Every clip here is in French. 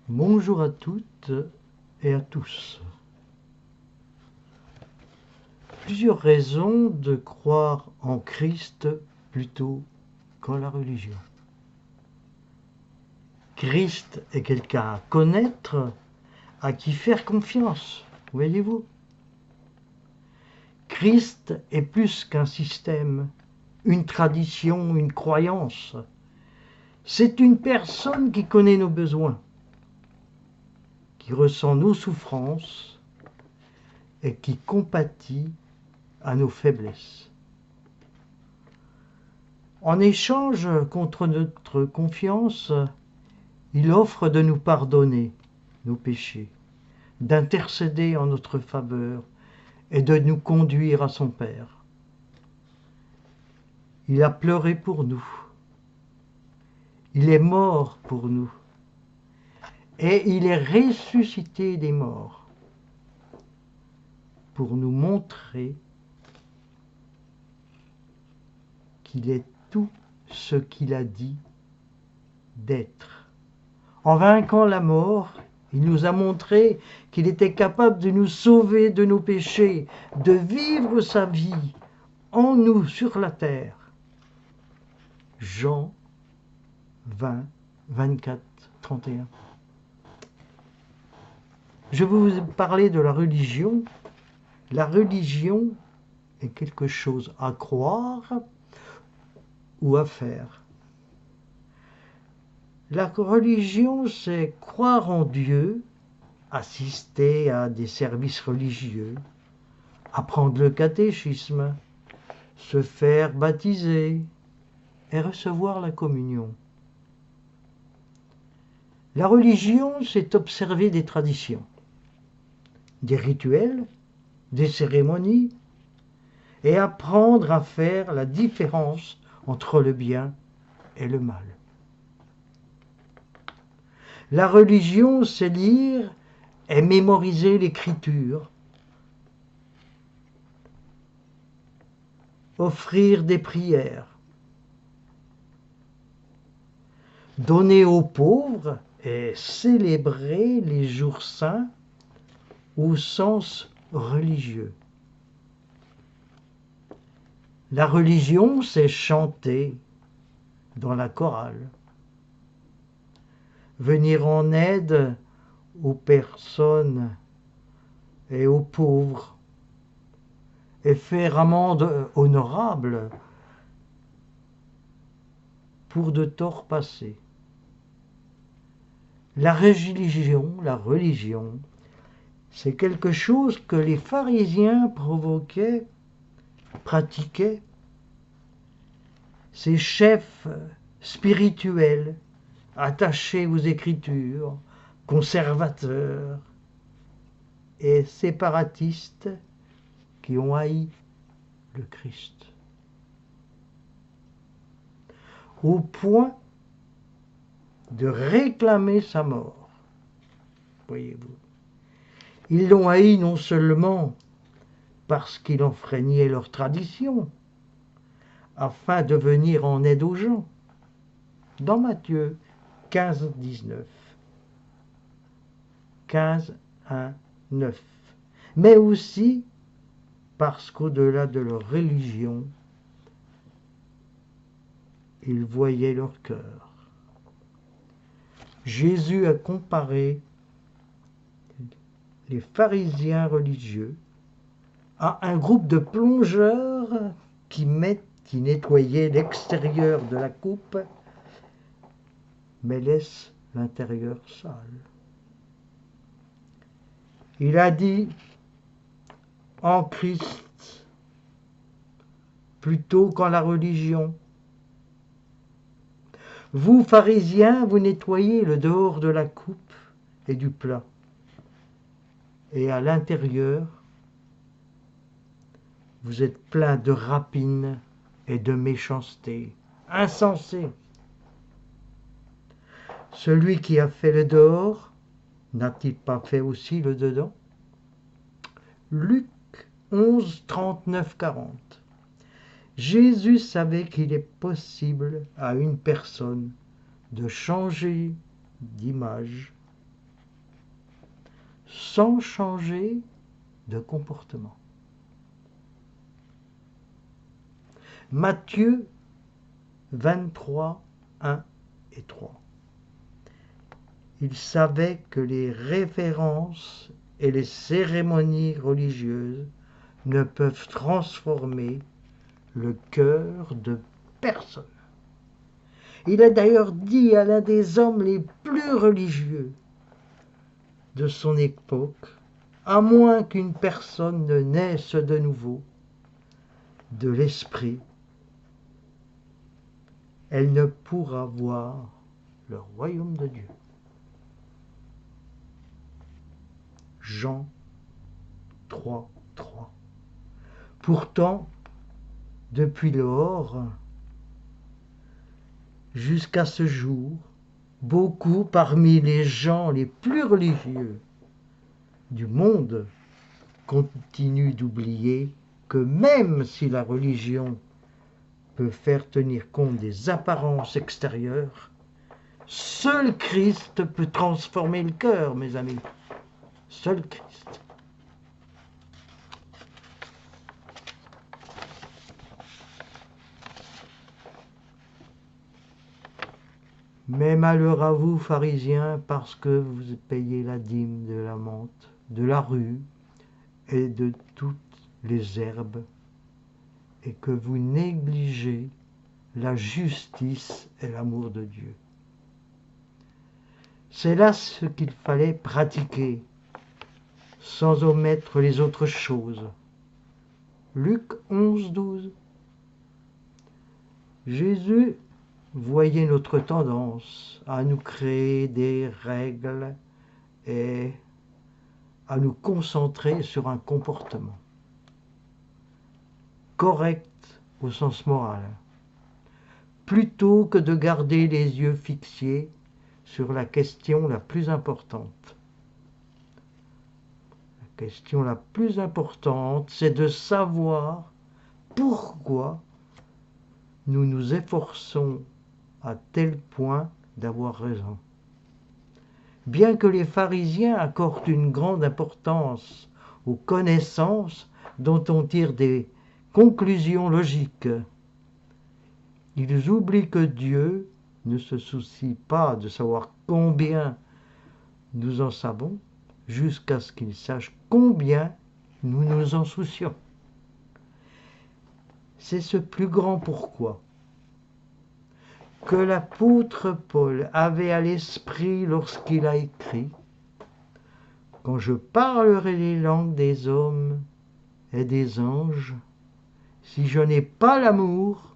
Bonjour à toutes et à tous. Plusieurs raisons de croire en Christ plutôt qu'en la religion. Christ est quelqu'un à connaître, à qui faire confiance, voyez-vous. Christ est plus qu'un système, une tradition, une croyance. C'est une personne qui connaît nos besoins, qui ressent nos souffrances et qui compatit à nos faiblesses. En échange contre notre confiance, il offre de nous pardonner nos péchés, d'intercéder en notre faveur et de nous conduire à son Père. Il a pleuré pour nous. Il est mort pour nous. Et il est ressuscité des morts pour nous montrer qu'il est tout ce qu'il a dit d'être. En vainquant la mort, il nous a montré qu'il était capable de nous sauver de nos péchés, de vivre sa vie en nous sur la terre. Jean 20, 24, 31. Je vais vous parler de la religion. La religion est quelque chose à croire ou à faire. La religion, c'est croire en Dieu, assister à des services religieux, apprendre le catéchisme, se faire baptiser et recevoir la communion. La religion, c'est observer des traditions, des rituels, des cérémonies, et apprendre à faire la différence entre le bien et le mal. La religion, c'est lire et mémoriser l'écriture, offrir des prières, donner aux pauvres et célébrer les jours saints au sens religieux. La religion, c'est chanter dans la chorale, venir en aide aux personnes et aux pauvres, et faire amende honorable pour de torts passés. La religion, c'est quelque chose que les pharisiens pratiquaient. Ces chefs spirituels, attachés aux Écritures, conservateurs et séparatistes qui ont haï le Christ. Au point de réclamer sa mort, voyez-vous. Ils l'ont haï non seulement parce qu'il enfreignait leur tradition, afin de venir en aide aux gens, dans Matthieu 15, 19. 15, 1, 9. Mais aussi parce qu'au-delà de leur religion, ils voyaient leur cœur. Jésus a comparé les pharisiens religieux à un groupe de plongeurs qui nettoyaient l'extérieur de la coupe, mais laissent l'intérieur sale. Il a dit en Christ plutôt qu'en la religion. Vous, pharisiens, vous nettoyez le dehors de la coupe et du plat. Et à l'intérieur, vous êtes plein de rapine et de méchanceté. Insensé. Celui qui a fait le dehors, n'a-t-il pas fait aussi le dedans? Luc 11, 39, 40. Jésus savait qu'il est possible à une personne de changer d'image sans changer de comportement. Matthieu 23, 1 et 3. Il savait que les références et les cérémonies religieuses ne peuvent transformer le cœur de personne. Il a d'ailleurs dit à l'un des hommes les plus religieux de son époque, à moins qu'une personne ne naisse de nouveau de l'esprit, elle ne pourra voir le royaume de Dieu. Jean 3, 3. Pourtant, depuis lors, jusqu'à ce jour, beaucoup parmi les gens les plus religieux du monde continuent d'oublier que même si la religion peut faire tenir compte des apparences extérieures, seul Christ peut transformer le cœur, mes amis. Seul Christ. Mais malheur à vous, pharisiens, parce que vous payez la dîme de la menthe, de la rue et de toutes les herbes, et que vous négligez la justice et l'amour de Dieu. C'est là ce qu'il fallait pratiquer, sans omettre les autres choses. Luc 11, 12. Jésus voyait notre tendance à nous créer des règles et à nous concentrer sur un comportement correct au sens moral, plutôt que de garder les yeux fixés sur la question la plus importante. La question la plus importante, c'est de savoir pourquoi nous nous efforçons à tel point d'avoir raison. Bien que les pharisiens accordent une grande importance aux connaissances dont on tire des conclusions logiques, ils oublient que Dieu ne se soucie pas de savoir combien nous en savons, jusqu'à ce qu'il sache combien nous nous en soucions. C'est ce plus grand pourquoi que l'apôtre Paul avait à l'esprit lorsqu'il a écrit « Quand je parlerai les langues des hommes et des anges, si je n'ai pas l'amour,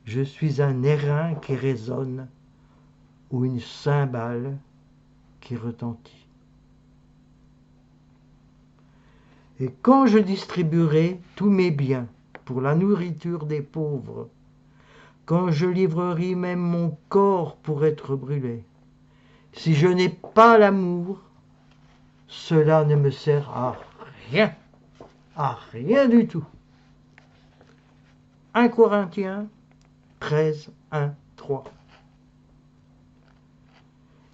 je suis un airain qui résonne ou une cymbale qui retentit. Et quand je distribuerai tous mes biens pour la nourriture des pauvres, quand je livrerai même mon corps pour être brûlé, si je n'ai pas l'amour, cela ne me sert à rien du tout. 1 Corinthiens 13, 1, 3.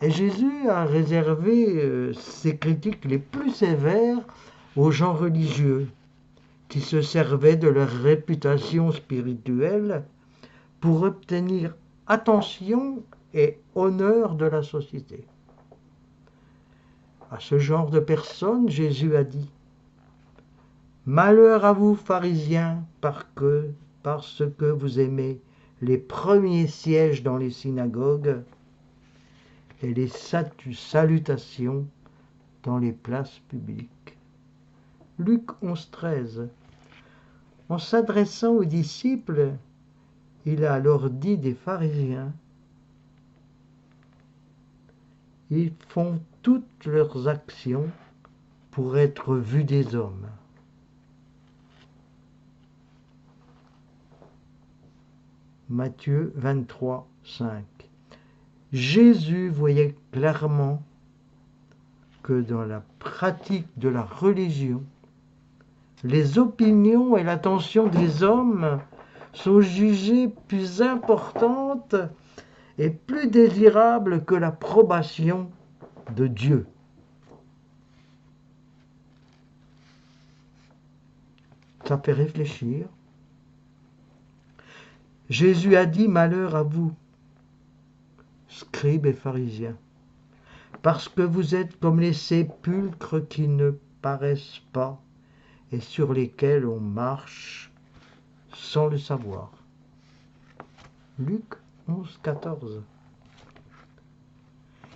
Et Jésus a réservé ses critiques les plus sévères aux gens religieux qui se servaient de leur réputation spirituelle pour obtenir attention et honneur de la société. À ce genre de personnes, Jésus a dit « Malheur à vous, pharisiens, parce que vous aimez les premiers sièges dans les synagogues et les salutations dans les places publiques. » Luc 11, 13. En s'adressant aux disciples, il a alors dit des pharisiens, ils font toutes leurs actions pour être vus des hommes. Matthieu 23, 5. Jésus voyait clairement que dans la pratique de la religion, les opinions et l'attention des hommes sont jugées plus importantes et plus désirables que l'approbation de Dieu. Ça fait réfléchir. Jésus a dit: malheur à vous, scribes et pharisiens, parce que vous êtes comme les sépulcres qui ne paraissent pas et sur lesquels on marche sans le savoir. Luc 11, 14.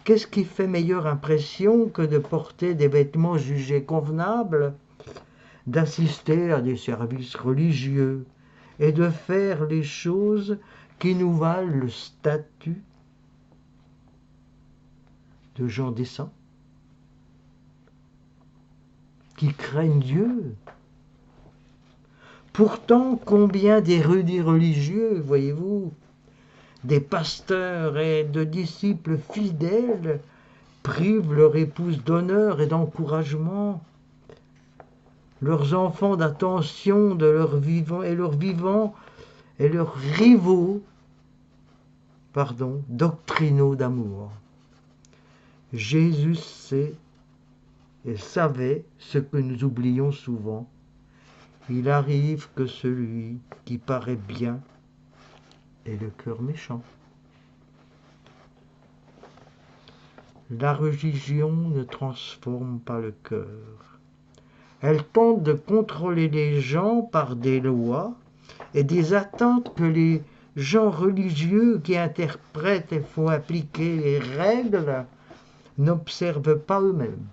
Qu'est-ce qui fait meilleure impression que de porter des vêtements jugés convenables, d'assister à des services religieux et de faire les choses qui nous valent le statut de gens décents, qui craignent Dieu? Pourtant, combien d'érudits religieux, voyez-vous, des pasteurs et de disciples fidèles privent leur épouse d'honneur et d'encouragement, leurs enfants d'attention de leurs vivants et leurs rivaux, doctrinaux d'amour. Jésus sait et savait ce que nous oublions souvent. Il arrive que celui qui paraît bien ait le cœur méchant. La religion ne transforme pas le cœur. Elle tente de contrôler les gens par des lois et des attentes que les gens religieux qui interprètent et font appliquer les règles n'observent pas eux-mêmes.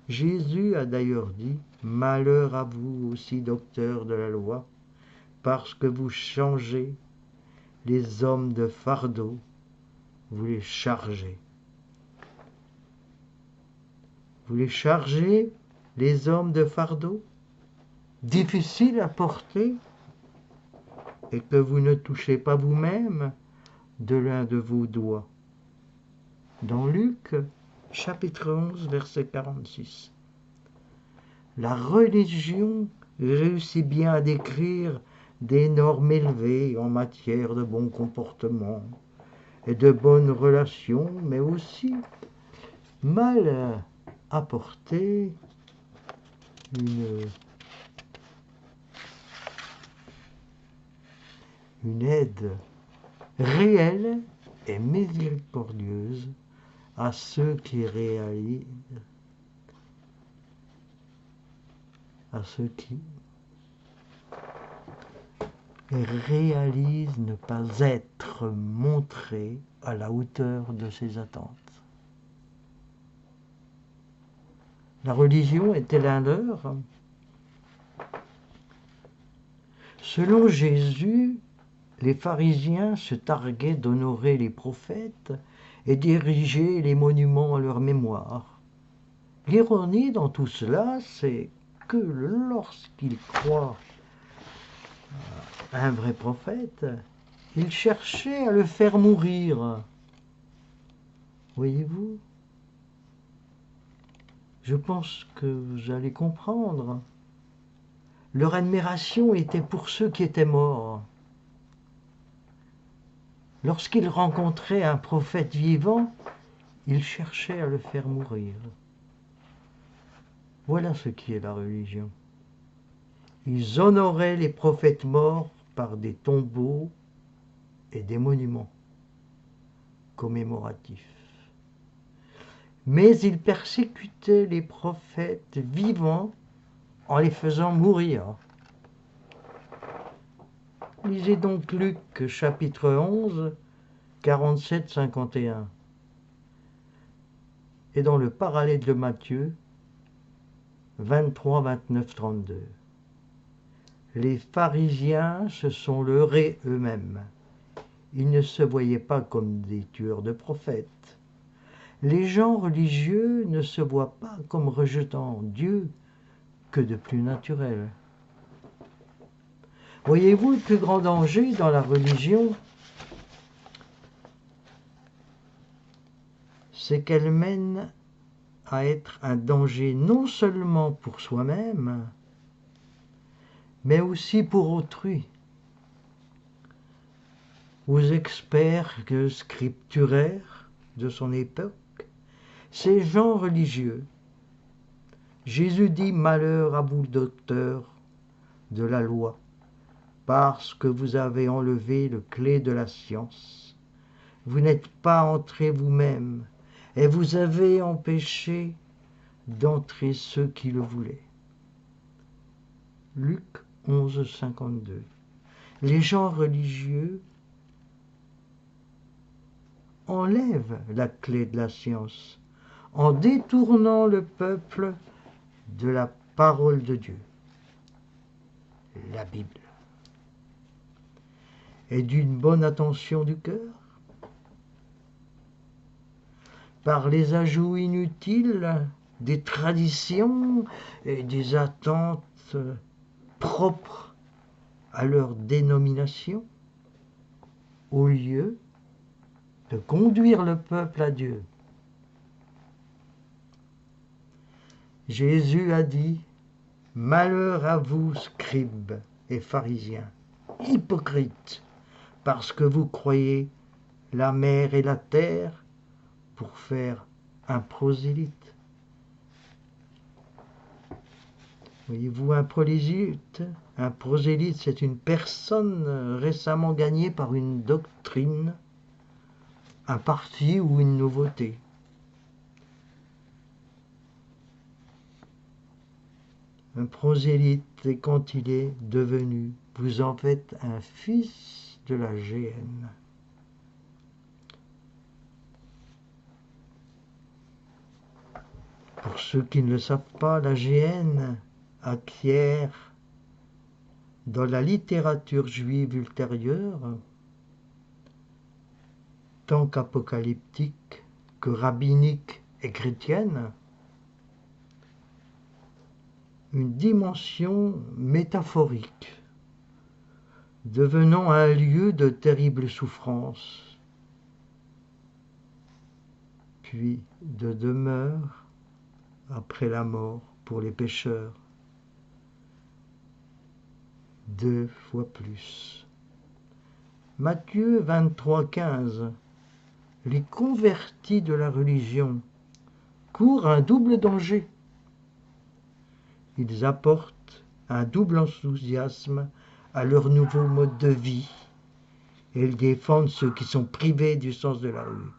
Jésus a d'ailleurs dit: malheur à vous aussi, docteurs de la loi, parce que vous changez les hommes de fardeau, vous les chargez. Vous les chargez, les hommes de fardeau, difficiles à porter, et que vous ne touchez pas vous-même de l'un de vos doigts. Dans Luc, chapitre 11, verset 46. La religion réussit bien à décrire des normes élevées en matière de bon comportement et de bonnes relations, mais aussi mal apporter une aide réelle et miséricordieuse à ceux qui réalisent, ne pas être montrés à la hauteur de ses attentes. La religion est-elle un leurre? Selon Jésus, les pharisiens se targuaient d'honorer les prophètes et d'ériger les monuments à leur mémoire. L'ironie dans tout cela, c'est que lorsqu'ils croient à un vrai prophète, ils cherchaient à le faire mourir. Voyez-vous? Je pense que vous allez comprendre. Leur admiration était pour ceux qui étaient morts. Lorsqu'ils rencontraient un prophète vivant, ils cherchaient à le faire mourir. Voilà ce qui est la religion. Ils honoraient les prophètes morts par des tombeaux et des monuments commémoratifs. Mais ils persécutaient les prophètes vivants en les faisant mourir. Lisez donc Luc chapitre 11, 47-51. Et dans le parallèle de Matthieu, 23, 29, 32. Les pharisiens se sont leurrés eux-mêmes. Ils ne se voyaient pas comme des tueurs de prophètes. Les gens religieux ne se voient pas comme rejetant Dieu que de plus naturel. Voyez-vous, le plus grand danger dans la religion, c'est qu'elle mène à être un danger non seulement pour soi-même, mais aussi pour autrui. Aux experts scripturaires de son époque, ces gens religieux Jésus dit: malheur à vous, docteurs de la loi, parce que vous avez enlevé le clé de la science. Vous n'êtes pas entrés vous-même, et vous avez empêché d'entrer ceux qui le voulaient. Luc 11, 52. Les gens religieux enlèvent la clé de la science en détournant le peuple de la parole de Dieu, la Bible. Et d'une bonne attention du cœur, par les ajouts inutiles des traditions et des attentes propres à leur dénomination, au lieu de conduire le peuple à Dieu. Jésus a dit: malheur à vous, scribes et pharisiens, hypocrites, parce que vous croyez la mer et la terre pour faire un prosélyte. Voyez-vous, un prosélyte, c'est une personne récemment gagnée par une doctrine, un parti ou une nouveauté. Un prosélyte, c'est quand il est devenu, vous en faites un fils de la géhenne. Pour ceux qui ne le savent pas, la géhenne acquiert dans la littérature juive ultérieure, tant qu'apocalyptique que rabbinique et chrétienne, une dimension métaphorique, devenant un lieu de terrible souffrance, puis de demeure après la mort pour les pécheurs, 2 fois plus. Matthieu 23, 15. Les convertis de la religion courent un double danger. Ils apportent un double enthousiasme à leur nouveau mode de vie et ils défendent ceux qui sont privés du sens de la rue.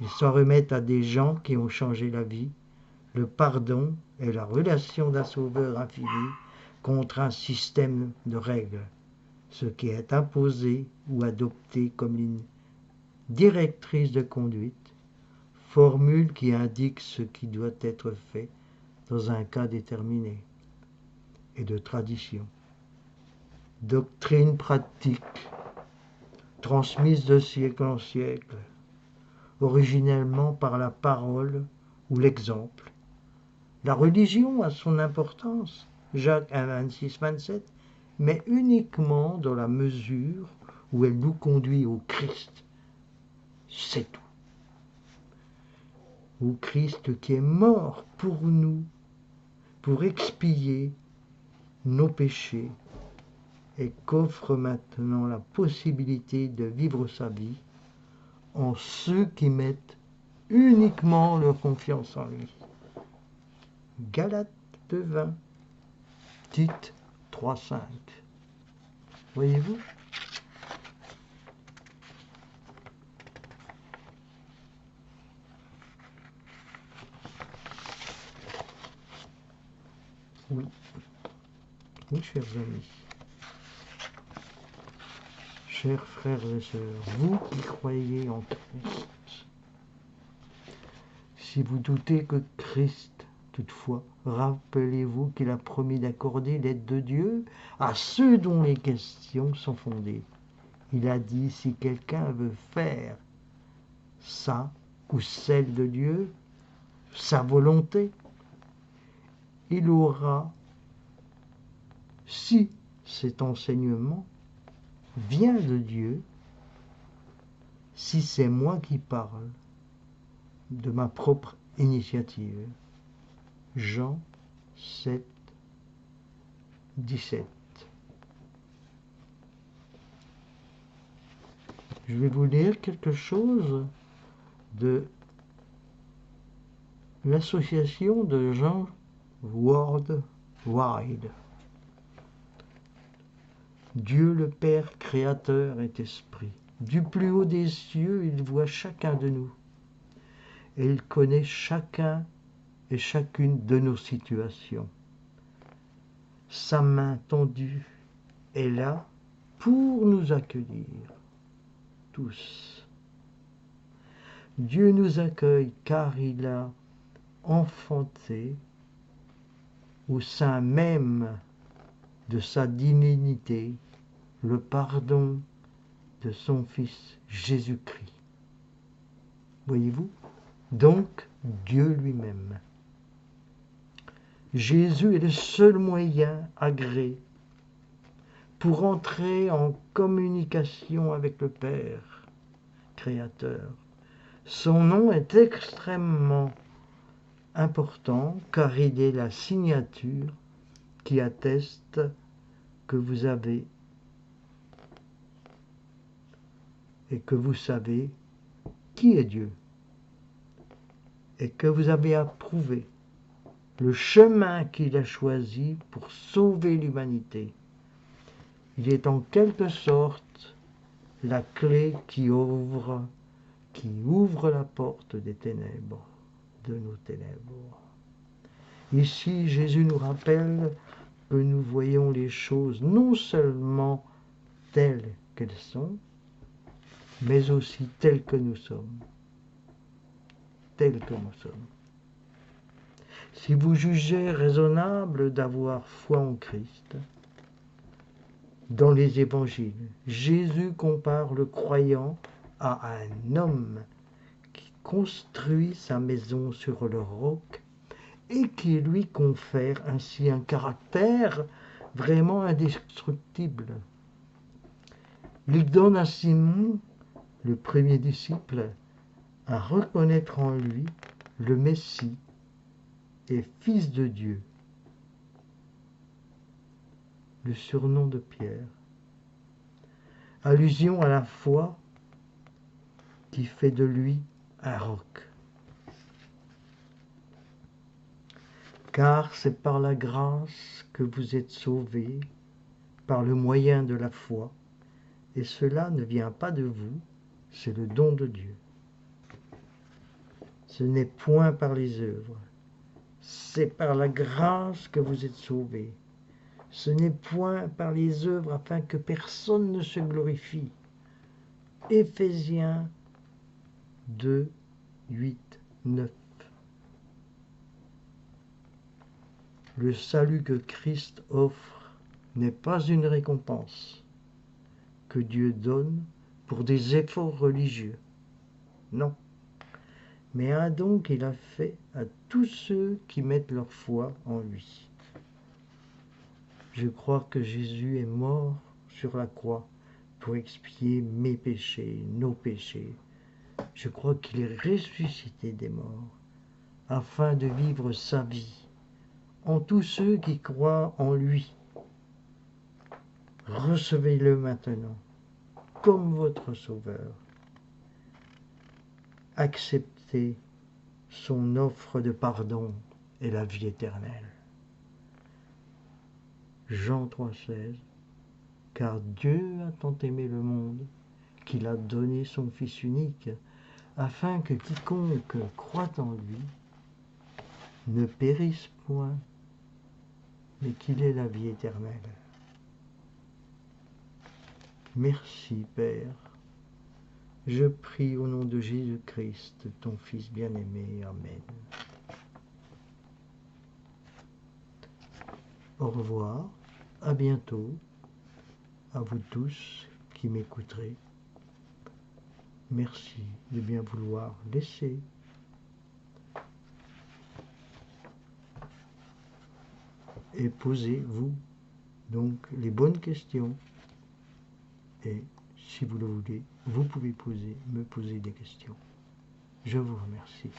Ils s'en remettent à des gens qui ont changé la vie, le pardon et la relation d'un sauveur infini contre un système de règles, ce qui est imposé ou adopté comme ligne directrice de conduite, formule qui indique ce qui doit être fait dans un cas déterminé, et de tradition. Doctrine pratique, transmise de siècle en siècle, originellement par la parole ou l'exemple. La religion a son importance, Jacques 1, 26, 27, mais uniquement dans la mesure où elle nous conduit au Christ. C'est tout. Au Christ qui est mort pour nous, pour expier nos péchés, et qu'offre maintenant la possibilité de vivre sa vie en ceux qui mettent uniquement leur confiance en lui. Galates 2:20, Tite 3:5. Voyez-vous? Oui. Oui, chers amis, chers frères et sœurs, vous qui croyez en Christ, si vous doutez que Christ, toutefois, rappelez-vous qu'il a promis d'accorder l'aide de Dieu à ceux dont les questions sont fondées. Il a dit: si quelqu'un veut faire ça ou celle de Dieu, sa volonté, il aura, si cet enseignement vient de Dieu, si c'est moi qui parle de ma propre initiative. Jean 7, 17. Je vais vous lire quelque chose de l'association de Jean Worldwide. Dieu le Père créateur est esprit. Du plus haut des cieux, il voit chacun de nous. Et il connaît chacun et chacune de nos situations. Sa main tendue est là pour nous accueillir, tous. Dieu nous accueille car il a enfanté au sein même de sa divinité le pardon de son Fils Jésus-Christ. Voyez-vous? Donc, Dieu lui-même. Jésus est le seul moyen agréé pour entrer en communication avec le Père Créateur. Son nom est extrêmement important car il est la signature qui atteste que vous avez et que vous savez qui est Dieu et que vous avez approuvé le chemin qu'il a choisi pour sauver l'humanité. Il est en quelque sorte la clé qui ouvre la porte des ténèbres, de nos ténèbres. Ici, Jésus nous rappelle que nous voyons les choses non seulement telles qu'elles sont, mais aussi telles que nous sommes. Telles que nous sommes. Si vous jugez raisonnable d'avoir foi en Christ, dans les évangiles, Jésus compare le croyant à un homme qui construit sa maison sur le roc et qui lui confère ainsi un caractère vraiment indestructible. Il donne à Simon, le premier disciple, à reconnaître en lui le Messie et Fils de Dieu, le surnom de Pierre. Allusion à la foi qui fait de lui un roc. Car c'est par la grâce que vous êtes sauvés, par le moyen de la foi, et cela ne vient pas de vous, c'est le don de Dieu. Ce n'est point par les œuvres, c'est par la grâce que vous êtes sauvés. Ce n'est point par les œuvres afin que personne ne se glorifie. Éphésiens 2, 8, 9. Le salut que Christ offre n'est pas une récompense que Dieu donne pour des efforts religieux. Non, mais un don qu'il a fait à tous ceux qui mettent leur foi en lui. Je crois que Jésus est mort sur la croix pour expier mes péchés, nos péchés. Je crois qu'il est ressuscité des morts afin de vivre sa vie en tous ceux qui croient en lui. Recevez-le maintenant comme votre Sauveur. Acceptez son offre de pardon et la vie éternelle. Jean 3,16. Car Dieu a tant aimé le monde qu'il a donné son Fils unique, afin que quiconque croit en lui ne périsse point, mais qu'il ait la vie éternelle. Merci, Père. Je prie au nom de Jésus-Christ, ton Fils bien-aimé. Amen. Au revoir, à bientôt, à vous tous qui m'écouterez. Merci de bien vouloir laisser et posez-vous donc les bonnes questions. Et si vous le voulez, vous pouvez me poser des questions. Je vous remercie.